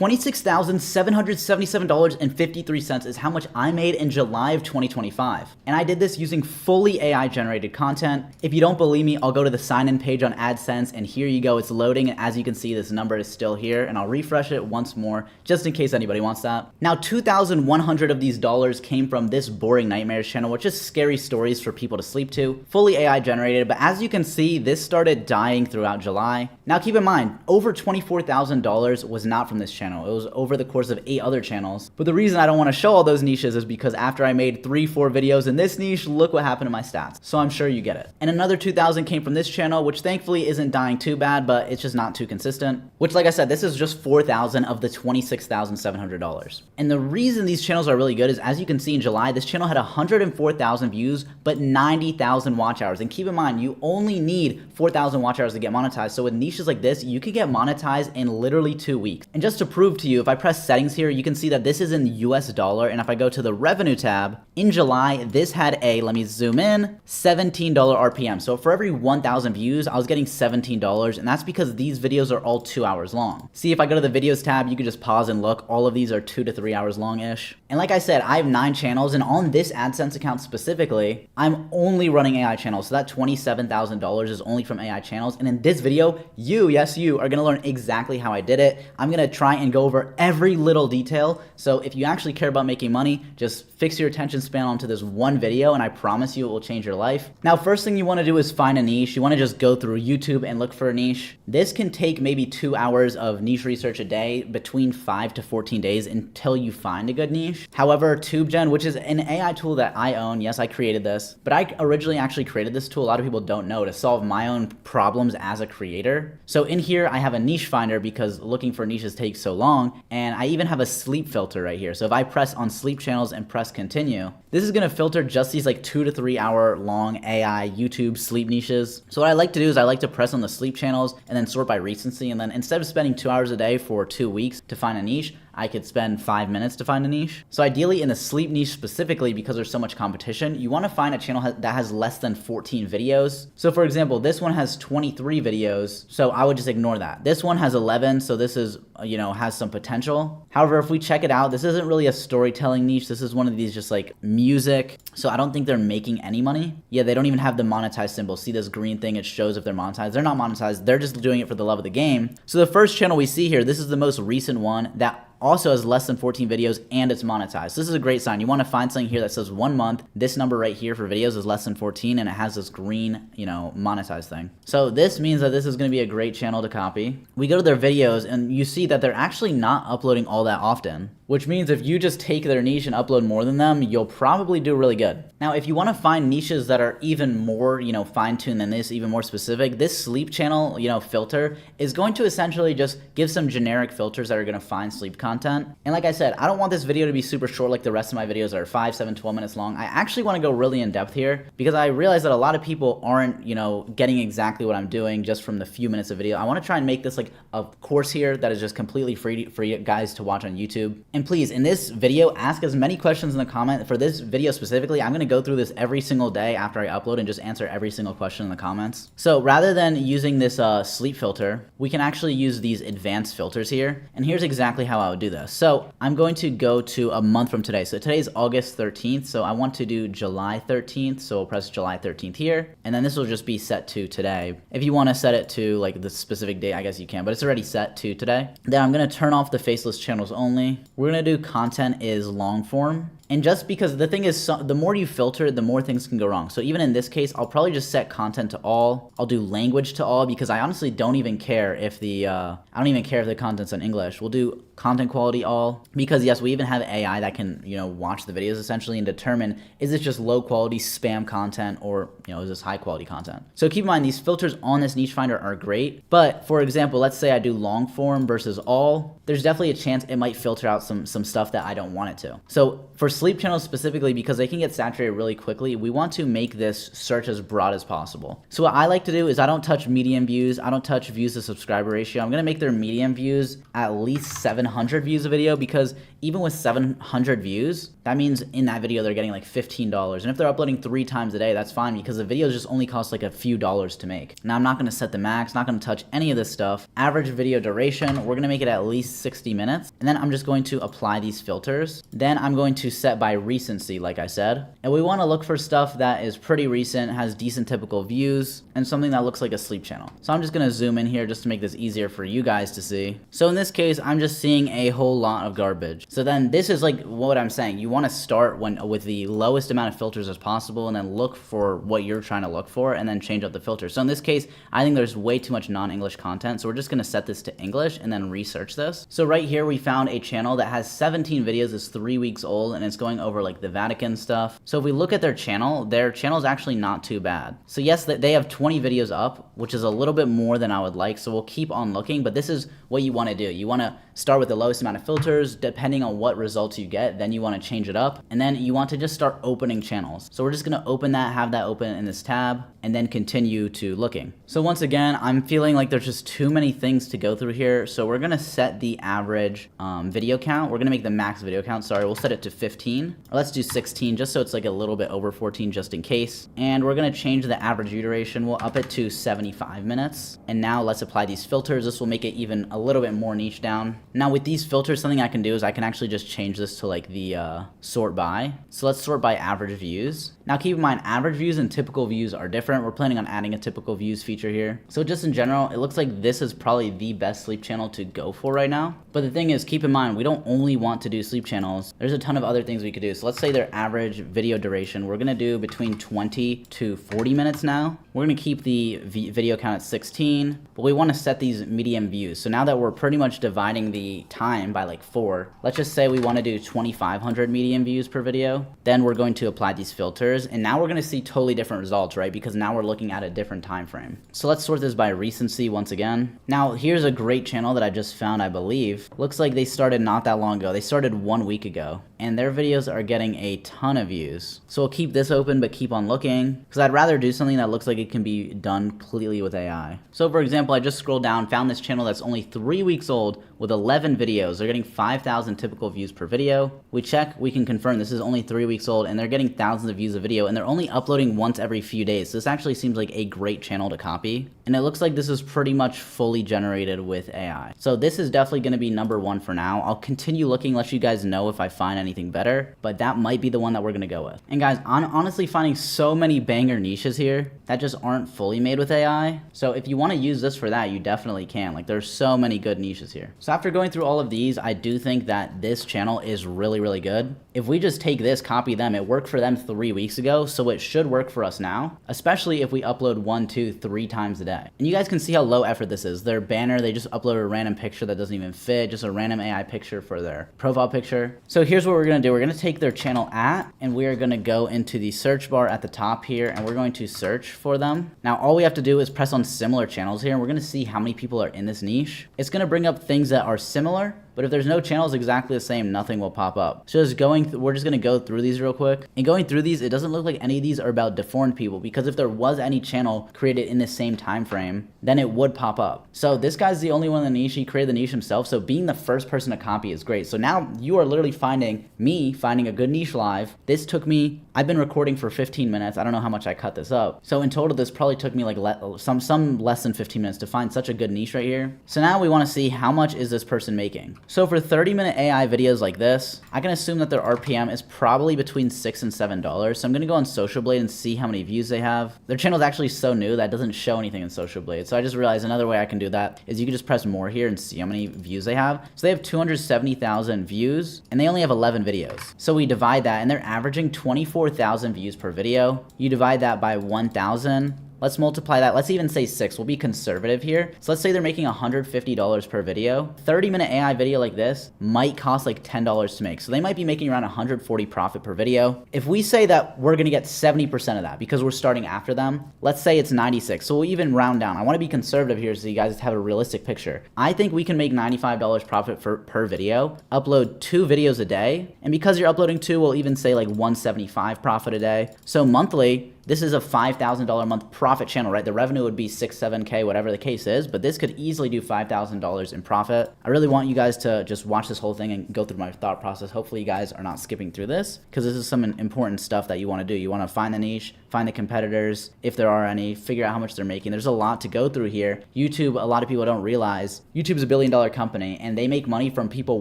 $26,777.53 is how much I made in July of 2025. And I did this using fully AI generated content. If you don't believe me, I'll go to the sign in page on AdSense and here you go, it's loading. And as you can see, this number is still here and I'll refresh it once more just in case anybody wants that. Now, 2,100 of these dollars came from this Boring Nightmares channel, which is scary stories for people to sleep to, fully AI generated. But as you can see, this started dying throughout July. Now keep in mind, over $24,000 was not from this channel. It was over the course of 8 other channels. But the reason I don't want to show all those niches is because after I made 3-4 videos in this niche, look what happened to my stats. So I'm sure you get it. And another 2,000 came from this channel, which thankfully isn't dying too bad, but it's just not too consistent. Which, like I said, this is just 4,000 of the $26,700. And the reason these channels are really good is, as you can see in July, this channel had 104,000 views, but 90,000 watch hours. And keep in mind, you only need 4,000 watch hours to get monetized. So with niches like this, you could get monetized in literally 2 weeks. And just to prove to you, if I press settings here, you can see that this is in US dollar. And if I go to the revenue tab, in July, this had a, let me zoom in, $17 RPM. So for every 1,000 views, I was getting $17. And that's because these videos are all 2 hours long. See, if I go to the videos tab, you can just pause and look. All of these are 2 to 3 hours long-ish. And like I said, I have 9 channels. And on this AdSense account specifically, I'm only running AI channels. So that $27,000 is only from AI channels. And in this video, yes, you are gonna learn exactly how I did it. I'm gonna try and go over every little detail. So if you actually care about making money, just fix your attention span onto this one video and I promise you it will change your life. Now, first thing you wanna do is find a niche. You wanna just go through YouTube and look for a niche. This can take maybe 2 hours of niche research a day, between 5 to 14 days until you find a good niche. However, TubeGen, which is an AI tool that I own, yes, I created this, but I originally actually created this tool, a lot of people don't know, to solve my own problems as a creator. So in here, I have a niche finder because looking for niches takes so long. And I even have a sleep filter right here. So if I press on sleep channels and press continue, this is gonna filter just these like 2 to 3 hour long AI YouTube sleep niches. So what I like to do is I like to press on the sleep channels and then sort by recency. And then instead of spending 2 hours a day for 2 weeks to find a niche, I could spend 5 minutes to find a niche. So ideally in the sleep niche specifically, because there's so much competition, you wanna find a channel that has less than 14 videos. So for example, this one has 23 videos, so I would just ignore that. This one has 11, so this is, you know, has some potential. However, if we check it out, this isn't really a storytelling niche. This is one of these just like music. So I don't think they're making any money. Yeah, they don't even have the monetized symbol. See this green thing? It shows if they're monetized. They're not monetized. They're just doing it for the love of the game. So the first channel we see here, this is the most recent one that also has less than 14 videos and it's monetized. So this is a great sign. You want to find something here that says 1 month. This number right here for videos is less than 14 and it has this green, you know, monetized thing. So this means that this is going to be a great channel to copy. We go to their videos and you see that they're actually not uploading all that often, which means if you just take their niche and upload more than them, you'll probably do really good. Now, if you want to find niches that are even more, you know, fine-tuned than this, even more specific, this sleep channel, you know, filter is going to essentially just give some generic filters that are going to find sleep content. And like I said, I don't want this video to be super short like the rest of my videos that are 5, 7, 12 minutes long. I actually want to go really in depth here because I realize that a lot of people aren't, you know, getting exactly what I'm doing just from the few minutes of video. I want to try and make this like a course here that is just completely free for you guys to watch on YouTube. And please, in this video, ask as many questions in the comment. For this video specifically, I'm going to go through this every single day after I upload and just answer every single question in the comments. So rather than using this sleep filter, we can actually use these advanced filters here. And here's exactly how I would do this. So I'm going to go to a month from today. So today's August 13th. So I want to do July 13th. So we'll press July 13th here. And then this will just be set to today. If you want to set it to like the specific date, I guess you can, but it's already set to today. Then I'm going to turn off the faceless channels only. We're going to do content is long form. And just because the thing is, the more you filter, the more things can go wrong. So even in this case, I'll probably just set content to all. I'll do language to all because I honestly don't even care if the, I don't even care if the content's in English. We'll do content quality all because yes, we even have AI that can, you know, watch the videos essentially and determine, is this just low quality spam content or, you know, is this high quality content? So keep in mind, these filters on this niche finder are great. But for example, let's say I do long form versus all, there's definitely a chance it might filter out some stuff that I don't want it to. So for sleep channels specifically, because they can get saturated really quickly, we want to make this search as broad as possible. So what I like to do is I don't touch median views. I don't touch views to subscriber ratio. I'm going to make their median views at least 700 views a video because even with 700 views, that means in that video they're getting like $15. And if they're uploading 3 times a day, that's fine because the videos just only cost like a few dollars to make. Now I'm not going to set the max, not going to touch any of this stuff. Average video duration, we're going to make it at least 60 minutes. And then I'm just going to apply these filters. Then I'm going to set by recency, like I said. And we want to look for stuff that is pretty recent, has decent typical views, and something that looks like a sleep channel. So I'm just going to zoom in here just to make this easier for you guys to see. So in this case, I'm just seeing a whole lot of garbage. So then this is like what I'm saying. You want to start with the lowest amount of filters as possible and then look for what you're trying to look for and then change up the filters. So in this case, I think there's way too much non-English content. So we're just going to set this to English and then research this. So right here, we found a channel that has 17 videos, is 3 weeks old, and it's going over like the Vatican stuff. So if we look at their channel is actually not too bad. So yes, they have 20 videos up, which is a little bit more than I would like. So we'll keep on looking, but this is what you want to do. You want to start with the lowest amount of filters. Depending on what results you get, then you want to change it up. And then you want to just start opening channels. So we're just going to open that, have that open in this tab, and then continue to looking. So once again, I'm feeling like there's just too many things to go through here. So we're going to set the average video count. We're going to make the max video count. Sorry, we'll set it to 15. Or let's do 16 just so it's like a little bit over 14 just in case. And we're going to change the average view duration. We'll up it to 75 minutes. And now let's apply these filters. This will make it even a little bit more niche down. Now with these filters, something I can do is I can actually just change this to like the sort by. So let's sort by average views. Now keep in mind, average views and typical views are different. We're planning on adding a typical views feature here. So just in general, it looks like this is probably the best sleep channel to go for right now. But the thing is, keep in mind, we don't only want to do sleep channels. There's a ton of other things we could do. So let's say their average video duration, we're gonna do between 20 to 40 minutes now. We're gonna keep the video count at 16, but we wanna set these medium views. So now that we're pretty much dividing the time by like 4, let's just say we wanna do 2,500 medium views per video. Then we're going to apply these filters, and now we're gonna see totally different results, right? Because now we're looking at a different time frame. So let's sort this by recency once again. Now here's a great channel that I just found, I believe. Looks like they started not that long ago. They started 1 week ago, and their videos are getting a ton of views. So we'll keep this open, but keep on looking, because I'd rather do something that looks like it can be done completely with AI. So for example, I just scrolled down, found this channel that's only 3 weeks old with 11 videos. They're getting 5,000 typical views per video. We check, we can confirm this is only 3 weeks old, and they're getting thousands of views a video, and they're only uploading once every few days. So this actually seems like a great channel to copy. And it looks like this is pretty much fully generated with AI. So this is definitely going to be #1 for now. I'll continue looking, let you guys know if I find anything better, but that might be the one that we're going to go with. And guys, I'm honestly finding so many banger niches here that just aren't fully made with AI. So if you want to use this for that, you definitely can. Like, there's so many good niches here. So after going through all of these, I do think that this channel is really, really good. If we just take this, copy them, it worked for them 3 weeks ago, so it should work for us now, especially if we upload 1, 2, 3 times a day. And you guys can see how low effort this is. Their banner, they just upload a random picture that doesn't even fit, just a random AI picture for their profile picture. So here's what we're gonna do. We're gonna take their channel and we are gonna go into the search bar at the top here, and we're going to search for them. Now, all we have to do is press on similar channels here, and we're gonna see how many people are in this niche. It's gonna bring up things that are similar, but if there's no channels exactly the same, nothing will pop up. So we're just gonna go through these real quick. And going through these, it doesn't look like any of these are about deformed people, because if there was any channel created in the same time frame, then it would pop up. So this guy's the only one in the niche. He created the niche himself. So being the first person to copy is great. So now you are literally finding a good niche live. This took me, I've been recording for 15 minutes. I don't know how much I cut this up. So in total, this probably took me like some less than 15 minutes to find such a good niche right here. So now we want to see how much is this person making. So for 30-minute AI videos like this, I can assume that their RPM is probably between $6 and $7. So I'm going to go on Social Blade and see how many views they have. Their channel is actually so new that it doesn't show anything in Social Blade. So I just realized another way I can do that is you can just press more here and see how many views they have. So they have 270,000 views, and they only have 11 videos. So we divide that, and they're averaging 24,000 views per video. You divide that by 1,000. Let's multiply that. Let's even say 6. We'll be conservative here. So let's say they're making $150 per video. 30-minute AI video like this might cost like $10 to make. So they might be making around $140 profit per video. If we say that we're going to get 70% of that because we're starting after them, let's say it's 96. So we'll even round down. I want to be conservative here so you guys have a realistic picture. I think we can make $95 profit per video, upload 2 videos a day. And because you're uploading 2, we'll even say like $175 profit a day. So monthly, this is a $5,000 a month profit channel, right? The revenue would be 6, 7K, whatever the case is, but this could easily do $5,000 in profit. I really want you guys to just watch this whole thing and go through my thought process. Hopefully you guys are not skipping through this, because this is some important stuff that you want to do. You want to find the niche, find the competitors, if there are any, figure out how much they're making. There's a lot to go through here. YouTube, a lot of people don't realize, YouTube's a $1 billion company, and they make money from people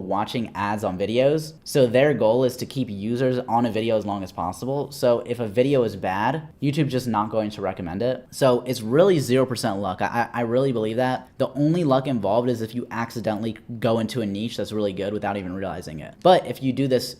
watching ads on videos. So their goal is to keep users on a video as long as possible. So if a video is bad, YouTube's just not going to recommend it. So it's really 0% luck. I really believe that. The only luck involved is if you accidentally go into a niche that's really good without even realizing it. But if you do this,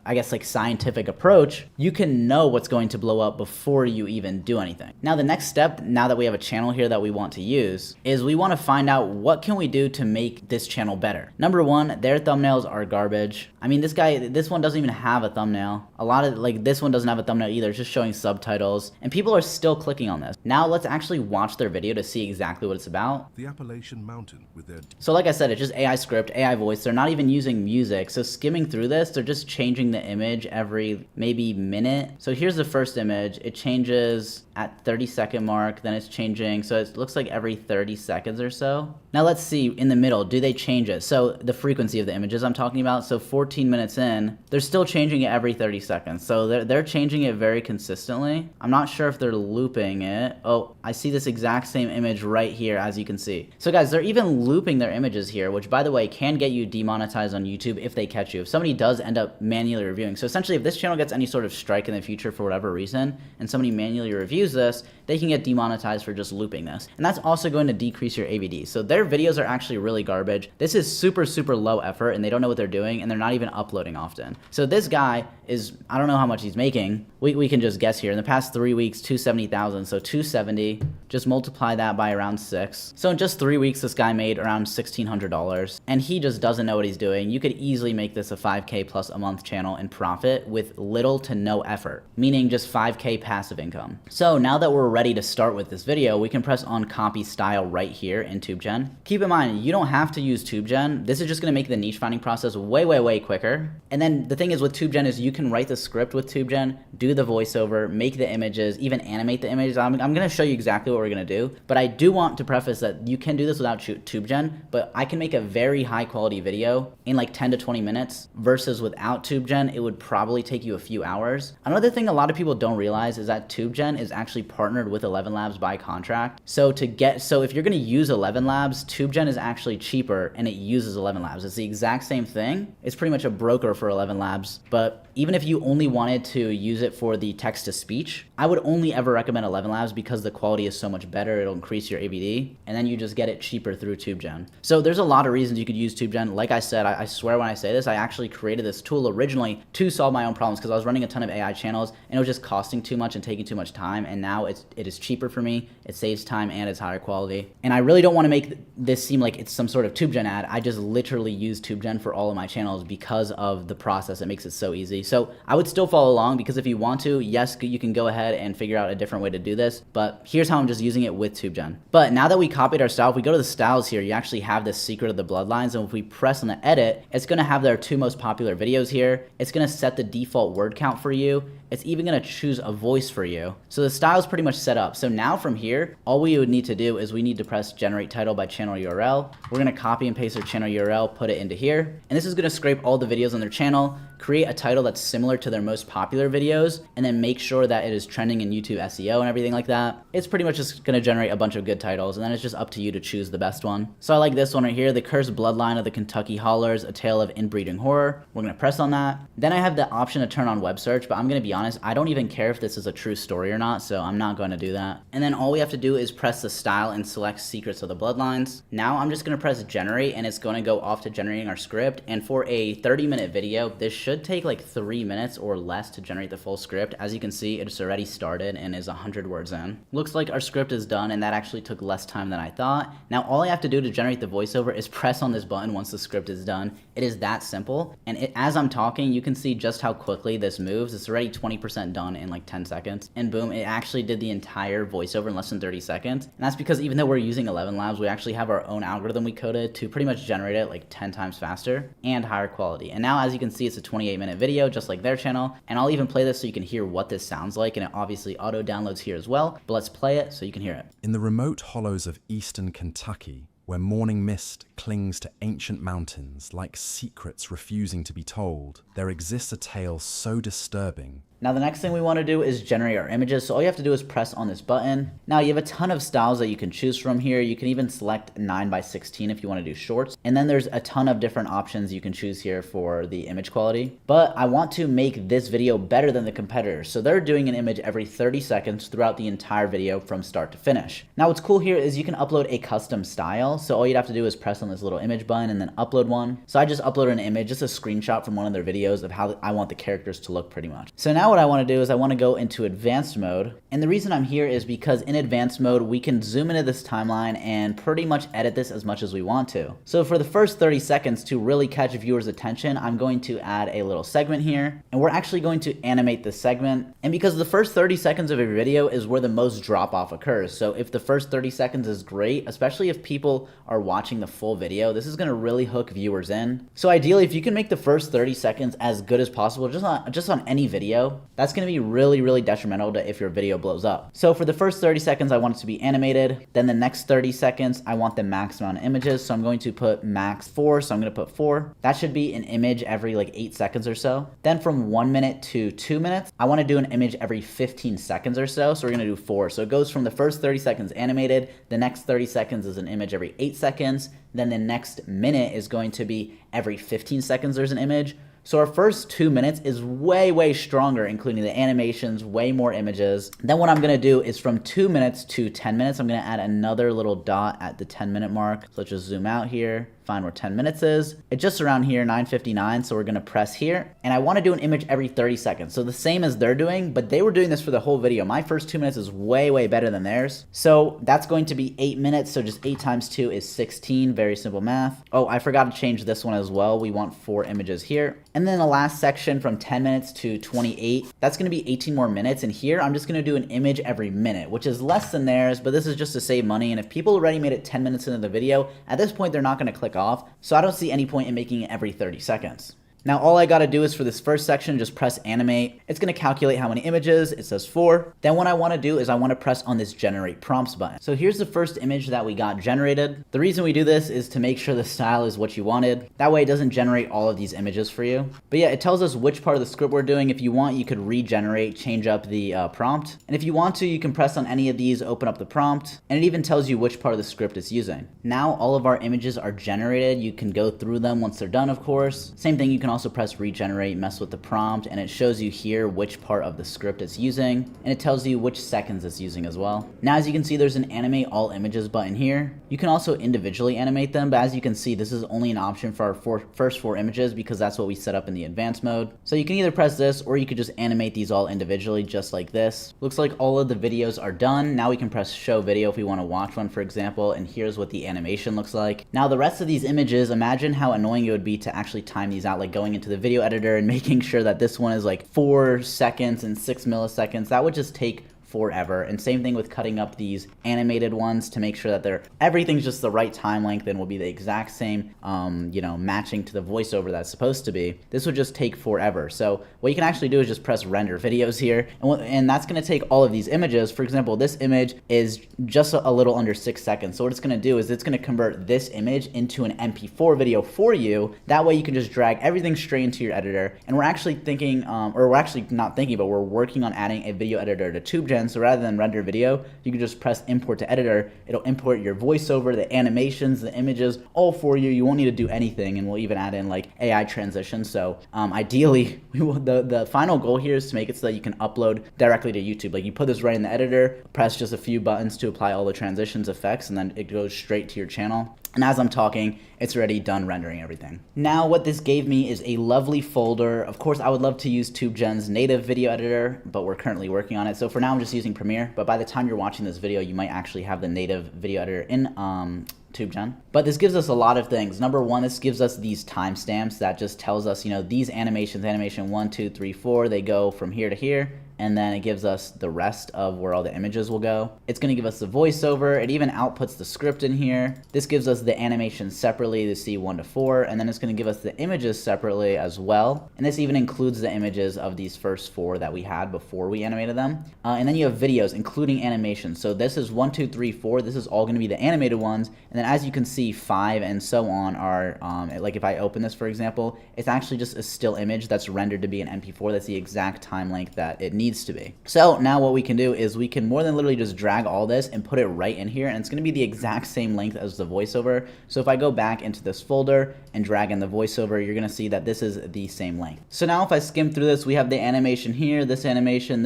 I guess like scientific approach, you can know what's going to blow up before you even do anything. Now the next step, now that we have a channel here that we want to use, is we want to find out what can we do to make this channel better. Number one, their thumbnails are garbage. I mean, this one doesn't even have a thumbnail. A lot of, like, this one doesn't have a thumbnail either. It's just showing subtitles, and people are still clicking on this. Now let's actually watch their video to see exactly what it's about. The Appalachian Mountain with their... So like I said, it's just AI script, AI voice. They're not even using music. So skimming through this, they're just changing the image every maybe minute. So here's the first image. It changes at 30-second mark, then it's changing. So it looks like every 30 seconds or so. Now let's see in the middle, do they change it? So the frequency of the images I'm talking about, so 14 minutes in, they're still changing it every 30 seconds. So they're changing it very consistently. I'm not sure if they're looping it. Oh, I see this exact same image right here, as you can see. So guys, they're even looping their images here, which by the way, can get you demonetized on YouTube if they catch you. If somebody does end up manually reviewing. So essentially, if this channel gets any sort of strike in the future for whatever reason, and somebody manually reviews this, they can get demonetized for just looping this. And that's also going to decrease your AVD. So their videos are actually really garbage. This is super, super low effort, and they don't know what they're doing, and they're not even uploading often. So this guy is, I don't know how much he's making. We can just guess here. In the past 3 weeks, 270,000. So 270, just multiply that by around 6. So in just 3 weeks, this guy made around $1,600, and he just doesn't know what he's doing. You could easily make this a 5K plus a month channel and profit with little to no effort, meaning just 5K passive income. So now that we're ready to start with this video, we can press on copy style right here in TubeGen. Keep in mind, you don't have to use TubeGen. This is just gonna make the niche finding process way, way, way quicker. And then the thing is with TubeGen is you can write the script with TubeGen, do the voiceover, make the images, even animate the images. I'm gonna show you exactly what we're gonna do, but I do want to preface that you can do this without TubeGen, but I can make a very high quality video in like 10 to 20 minutes versus without TubeGen, it would probably take you a few hours. Another thing a lot of people don't realize is that TubeGen is actually partnered with 11 Labs by contract. So if you're gonna use 11 Labs, TubeGen is actually cheaper and it uses 11 Labs. It's the exact same thing. It's pretty much a broker for 11 Labs, but even if you only wanted to use it for the text to speech, I would only ever recommend 11 Labs because the quality is so much better. It'll increase your AVD, and then you just get it cheaper through TubeGen. So there's a lot of reasons you could use TubeGen. Like I said, I swear when I say this, I actually created this tool originally to solve my own problems because I was running a ton of AI channels and it was just costing too much and taking too much time, and now it is cheaper for me. It saves time and it's higher quality. And I really don't want to make this seem like it's some sort of TubeGen ad. I just literally use TubeGen for all of my channels because of the process. It makes it so easy. So I would still follow along because if you want to, yes, you can go ahead and figure out a different way to do this, but here's how I'm just using it with TubeGen. But now that we copied our style, if we go to the styles here, you actually have this secret of the bloodlines, and if we press on the edit, it's gonna have their 2 most popular videos here. It's gonna set the default word count for you. It's even gonna choose a voice for you. So the style is pretty much set up. So now from here, all we would need to do is we need to press generate title by channel URL. We're gonna copy and paste their channel URL, put it into here. And this is gonna scrape all the videos on their channel, create a title that's similar to their most popular videos, and then make sure that it is trending in YouTube SEO and everything like that. It's pretty much just gonna generate a bunch of good titles, and then it's just up to you to choose the best one. So I like this one right here, The Cursed Bloodline of the Kentucky Haulers, A Tale of Inbreeding Horror. We're gonna press on that. Then I have the option to turn on web search, but I'm gonna be honest, I don't even care if this is a true story or not, so I'm not gonna do that. And then all we have to do is press the style and select Secrets of the Bloodlines. Now I'm just gonna press generate, and it's gonna go off to generating our script. And for a 30-minute video, this should take like 3 minutes or less to generate the full script. As you can see, it's already started and is 100 words in. Looks like our script is done, and that actually took less time than I thought. Now all I have to do to generate the voiceover is press on this button once the script is done. It is that simple, and as I'm talking, you can see just how quickly this moves. It's already 20 20% done in like 10 seconds. And boom, it actually did the entire voiceover in less than 30 seconds. And that's because even though we're using 11 Labs, we actually have our own algorithm we coded to pretty much generate it like 10 times faster and higher quality. And now as you can see, it's a 28-minute video, just like their channel. And I'll even play this so you can hear what this sounds like. And it obviously auto downloads here as well, but let's play it so you can hear it. In the remote hollows of eastern Kentucky, where morning mist clings to ancient mountains like secrets refusing to be told, there exists a tale so disturbing. Now the next thing we want to do is generate our images, so all you have to do is press on this button. Now you have a ton of styles that you can choose from here. You can even select 9:16 if you want to do shorts, and then there's a ton of different options you can choose here for the image quality. But I want to make this video better than the competitors, so they're doing an image every 30 seconds throughout the entire video from start to finish. Now what's cool here is you can upload a custom style, so all you'd have to do is press on this little image button and then upload one. So I just uploaded an image, just a screenshot from one of their videos of how I want the characters to look pretty much. So now what I want to do is I want to go into advanced mode, and the reason I'm here is because in advanced mode we can zoom into this timeline and pretty much edit this as much as we want to. So for the first 30 seconds to really catch viewers' attention, I'm going to add a little segment here, and we're actually going to animate this segment. And because the first 30 seconds of a video is where the most drop off occurs, so if the first 30 seconds is great, especially if people are watching the full video, this is going to really hook viewers in. So ideally, if you can make the first 30 seconds as good as possible just on any video, that's going to be really detrimental to if your video blows up. So for the first 30 seconds, I want it to be animated. Then the next 30 seconds, I want the max amount of images. So I'm going to put max 4. So I'm going to put 4. That should be an image every like 8 seconds or so. Then from 1 minute to 2 minutes, I want to do an image every 15 seconds or so. So we're going to do 4. So it goes from the first 30 seconds animated. The next 30 seconds is an image every 8 seconds. Then the next minute is going to be every 15 seconds there's an image. So our first 2 minutes is way stronger, including the animations, way more images. Then what I'm gonna do is from 2 minutes to 10 minutes, I'm gonna add another little dot at the 10-minute mark. So let's just zoom out here, find where 10 minutes is. It's just around here, 9:59, so we're gonna press here. And I wanna do an image every 30 seconds. So the same as they're doing, but they were doing this for the whole video. My first 2 minutes is way better than theirs. So that's going to be 8 minutes, so just 8 times 2 is 16, very simple math. Oh, I forgot to change this one as well. We want 4 images here. And then the last section from 10 minutes to 28, that's gonna be 18 more minutes. And here, I'm just gonna do an image every minute, which is less than theirs, but this is just to save money. And if people already made it 10 minutes into the video, at this point, they're not gonna click off. So I don't see any point in making it every 30 seconds. Now all I gotta do is for this first section, just press animate. It's gonna calculate how many images, it says 4. Then what I wanna do is I wanna press on this generate prompts button. So here's the first image that we got generated. The reason we do this is to make sure the style is what you wanted. That way it doesn't generate all of these images for you. But yeah, it tells us which part of the script we're doing. If you want, you could regenerate, change up the prompt. And if you want to, you can press on any of these, open up the prompt, and it even tells you which part of the script it's using. Now all of our images are generated. You can go through them once they're done, of course. Same thing, you can also press regenerate, mess with the prompt, and it shows you here which part of the script it's using, and it tells you which seconds it's using as well. Now as you can see, there's an animate all images button here. You can also individually animate them, but as you can see, this is only an option for our first 4 images because that's what we set up in the advanced mode. So you can either press this or you could just animate these all individually just like this. Looks like all of the videos are done. Now we can press show video if we want to watch one, for example, and here's what the animation looks like. Now the rest of these images, imagine how annoying it would be to actually time these out, like going into the video editor and making sure that this one is like 4 seconds and 6 milliseconds. That would just take forever. And same thing with cutting up these animated ones to make sure that everything's just the right time length and will be the exact same, matching to the voiceover that's supposed to be. This would just take forever. So what you can actually do is just press render videos here, and that's going to take all of these images. For example, this image is just a little under 6 seconds. So what it's going to do is it's going to convert this image into an MP4 video for you. That way you can just drag everything straight into your editor. And we're actually thinking, or we're actually not thinking, but we're working on adding a video editor to TubeGen. So rather than render video, you can just press import to editor. It'll import your voiceover, the animations, the images, all for you. You won't need to do anything, and we'll even add in like AI transitions. So ideally, the final goal here is to make it so that you can upload directly to YouTube. Like you put this right in the editor, press just a few buttons to apply all the transitions effects, and then it goes straight to your channel. And as I'm talking, it's already done rendering everything. Now what this gave me is a lovely folder. Of course, I would love to use TubeGen's native video editor, but we're currently working on it. So for now, I'm just using Premiere. But by the time you're watching this video, you might actually have the native video editor in TubeGen. But this gives us a lot of things. Number one, this gives us these timestamps that just tells us, you know, these animations, animation 1, 2, 3, 4, they go from here to here. And then it gives us the rest of where all the images will go. It's going to give us the voiceover. It even outputs the script in here. This gives us the animations separately to see 1 to 4, and then it's going to give us the images separately as well. And this even includes the images of these first 4 that we had before we animated them. And then you have videos, including animations. So this is 1, 2, 3, 4. This is all going to be the animated ones. And then as you can see, 5 and so on are, like if I open this, for example, it's actually just a still image that's rendered to be an MP4. That's the exact time length that it needs to be. So now what we can do is we can more than literally just drag all this and put it right in here, and it's going to be the exact same length as the voiceover. So if I go back into this folder and drag in the voiceover, you're going to see that this is the same length. So now if I skim through this, we have the animation here, this animation,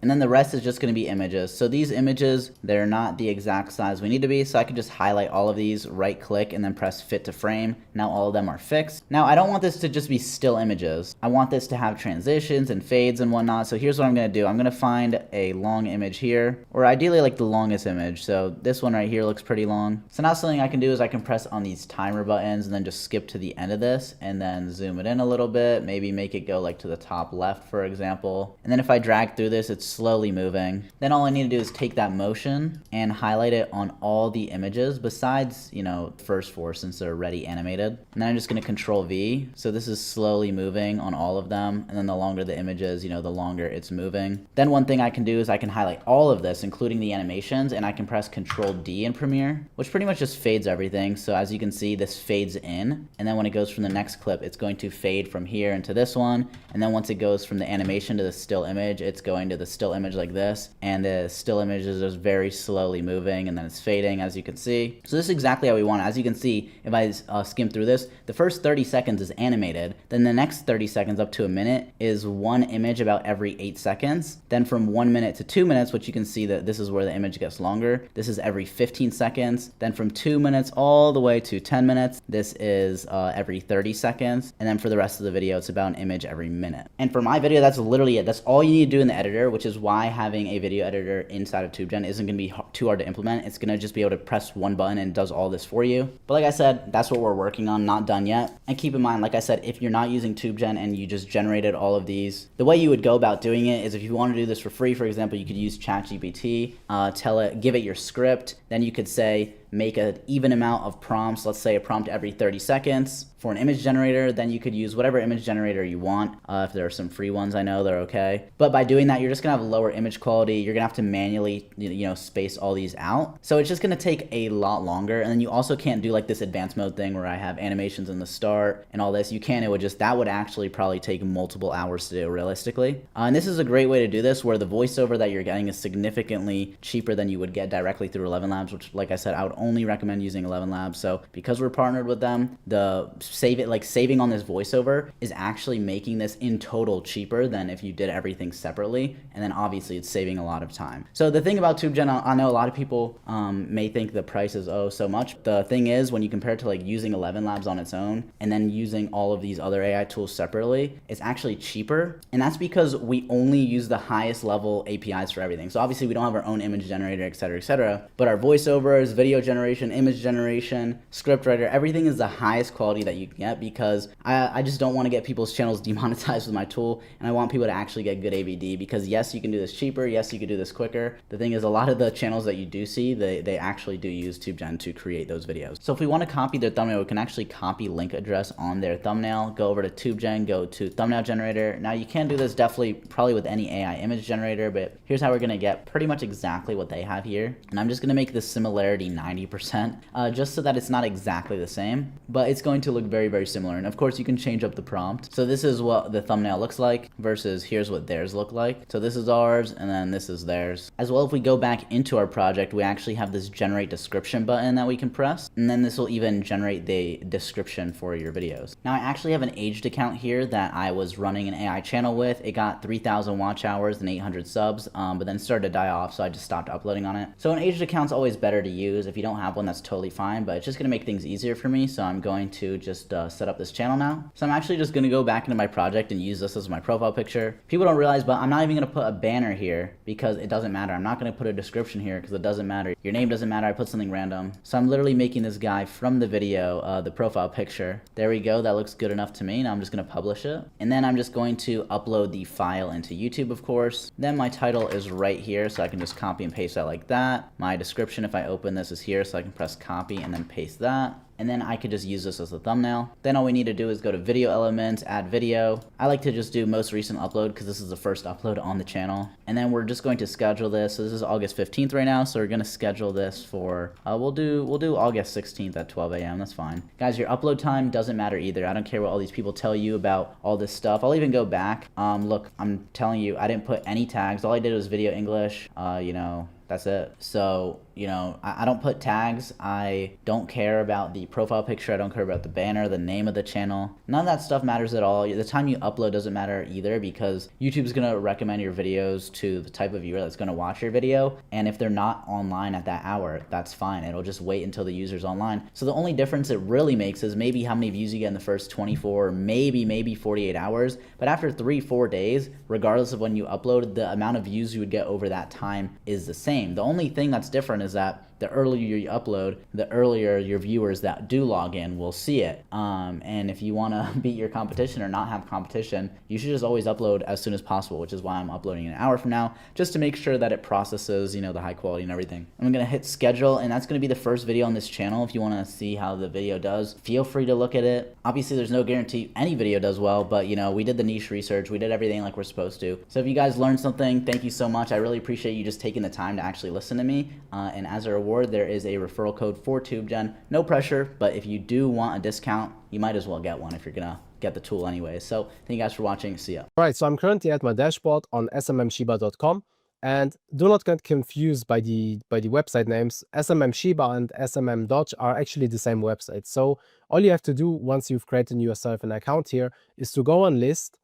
and then the rest is just going to be images. So these images, they're not the exact size we need to be, so I can just highlight all of these, right click, and then press fit to frame. Now all of them are fixed. Now I don't want this to just be still images. I want this to have transitions and fades and whatnot. So here's what I'm going to do. I'm going to find a long image here, or ideally like the longest image. So this one right here looks pretty long. So now something I can do is I can press on these timer buttons and then just skip to the end of this and then zoom it in a little bit, maybe make it go like to the top left, for example. And then if I drag through this, it's slowly moving. Then all I need to do is take that motion and highlight it on all the images besides, you know, the first 4 since they're already animated. And then I'm just going to Control V. So this is slowly moving on all of them. And then the longer the images, you know, the longer it's moving. Then one thing I can do is I can highlight all of this, including the animations, and I can press Control D in Premiere, which pretty much just fades everything. So as you can see, this fades in. And then when it goes from the next clip, it's going to fade from here into this one. And then once it goes from the animation to the still image, it's going to the still image like this, and the still image is just very slowly moving, and then it's fading, as you can see. So this is exactly how we want it. As you can see, if I skim through this, the first 30 seconds is animated, then the next 30 seconds up to a minute is one image about every 8 seconds. Then from 1 minute to 2 minutes, which you can see that this is where the image gets longer, this is every 15 seconds. Then from 2 minutes all the way to 10 minutes, this is every 30 seconds. And then for the rest of the video, it's about an image every minute. And for my video, that's literally it. That's all you need to do in the editor, which is why having a video editor inside of TubeGen isn't going to be too hard to implement. It's going to just be able to press one button and it does all this for you. But like I said, that's what we're working on, not done yet. And keep in mind, like I said, if you're not using TubeGen and you just generated all of these, the way you would go about doing it is if you want to do this for free, for example, you could use ChatGPT, give it your script, then you could say, make an even amount of prompts, let's say a prompt every 30 seconds for an image generator. Then you could use whatever image generator you want. If there are some free ones, I know they're okay. But by doing that, you're just gonna have a lower image quality. You're gonna have to manually, space all these out. So it's just gonna take a lot longer. And then you also can't do like this advanced mode thing where I have animations in the start and all this. You can, that would actually probably take multiple hours to do realistically. And this is a great way to do this where the voiceover that you're getting is significantly cheaper than you would get directly through ElevenLabs, which like I said, I would only recommend using ElevenLabs. So because we're partnered with them, the saving on this voiceover is actually making this in total cheaper than if you did everything separately. And then obviously it's saving a lot of time. So the thing about TubeGen, I know a lot of people may think the price is so much. The thing is, when you compare it to like using ElevenLabs on its own and then using all of these other AI tools separately, it's actually cheaper. And that's because we only use the highest level APIs for everything. So obviously we don't have our own image generator, etc., but our voiceovers, video generation, image generation, script writer, everything is the highest quality that you can get, because I just don't want to get people's channels demonetized with my tool, and I want people to actually get good AVD, because yes, you can do this cheaper, yes, you can do this quicker. The thing is, a lot of the channels that you do see, they actually do use TubeGen to create those videos. So if we want to copy their thumbnail, we can actually copy link address on their thumbnail, go over to TubeGen, go to thumbnail generator. Now you can do this probably with any AI image generator, but here's how we're going to get pretty much exactly what they have here. And I'm just going to make this similarity 90%, just so that it's not exactly the same, but it's going to look very, very similar. And of course you can change up the prompt. So this is what the thumbnail looks like versus here's what theirs look like. So this is ours and then this is theirs. As well, if we go back into our project, we actually have this generate description button that we can press, and then this will even generate the description for your videos. Now I actually have an aged account here that I was running an AI channel with. It got 3,000 watch hours and 800 subs, but then started to die off, so I just stopped uploading on it. So an aged account's always better to use. If you don't don't have one, that's totally fine, but it's just gonna make things easier for me, so I'm going to just set up this channel now. So I'm actually just gonna go back into my project and use this as my profile picture. People don't realize, but I'm not even gonna put a banner here because it doesn't matter. I'm not gonna put a description here because it doesn't matter. Your name doesn't matter. I put something random. So I'm literally making this guy from the video, the profile picture. There we go. That looks good enough to me. Now I'm just gonna publish it. And then I'm just going to upload the file into YouTube, of course. Then my title is right here, so I can just copy and paste that like that. My description, if I open this, is here, so I can press copy and then paste that. And then I could just use this as a thumbnail. Then all we need to do is go to video elements, add video. I like to just do most recent upload because this is the first upload on the channel. And then we're just going to schedule this. So this is August 15th right now. So we're gonna schedule this for, we'll do August 16th at 12 a.m. That's fine. Guys, your upload time doesn't matter either. I don't care what all these people tell you about all this stuff. I'll even go back. Look, I'm telling you, I didn't put any tags. All I did was video English, you know, that's it. So, you know, I don't put tags. I don't care about the profile picture. I don't care about the banner, the name of the channel. None of that stuff matters at all. The time you upload doesn't matter either because YouTube's gonna recommend your videos to the type of viewer that's gonna watch your video. And if they're not online at that hour, that's fine. It'll just wait until the user's online. So the only difference it really makes is maybe how many views you get in the first 24, maybe 48 hours. But after 3-4 days, regardless of when you upload, the amount of views you would get over that time is the same. The only thing that's different is that the earlier you upload, the earlier your viewers that do log in will see it. And if you want to beat your competition or not have competition, you should just always upload as soon as possible, which is why I'm uploading an hour from now, just to make sure that it processes, you know, the high quality and everything. I'm going to hit schedule, and that's going to be the first video on this channel. If you want to see how the video does, feel free to look at it. Obviously, there's no guarantee any video does well, but, you know, we did the niche research. We did everything like we're supposed to. So if you guys learned something, thank you so much. I really appreciate you just taking the time to actually listen to me. And as a reward, there is a referral code for TubeGen. No pressure, but if you do want a discount, you might as well get one if you're gonna get the tool anyway. So thank you guys for watching. See ya. All right, so I'm currently at my dashboard on smmshiba.com, and do not get confused by the website names. SMMShiba and SMMDodge are actually the same website. So all you have to do once you've created yourself an account here is to go on list,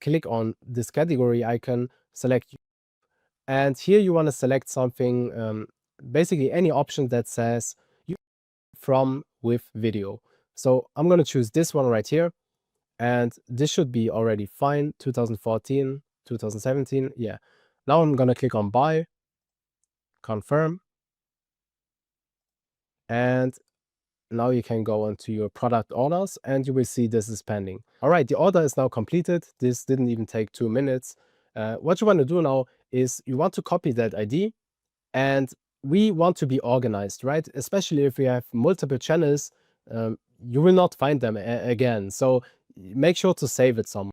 click on this category icon, select, and here you want to select something, basically any option that says from with video. So I'm going to choose this one right here, and this should be already fine. 2014, 2017, yeah. Now I'm going to click on buy, confirm, and now you can go onto your product orders and you will see this is pending. All right, the order is now completed. This didn't even take 2 minutes. What you want to do now is you want to copy that ID, and we want to be organized, right? Especially if we have multiple channels, you will not find them again. So make sure to save it somewhere.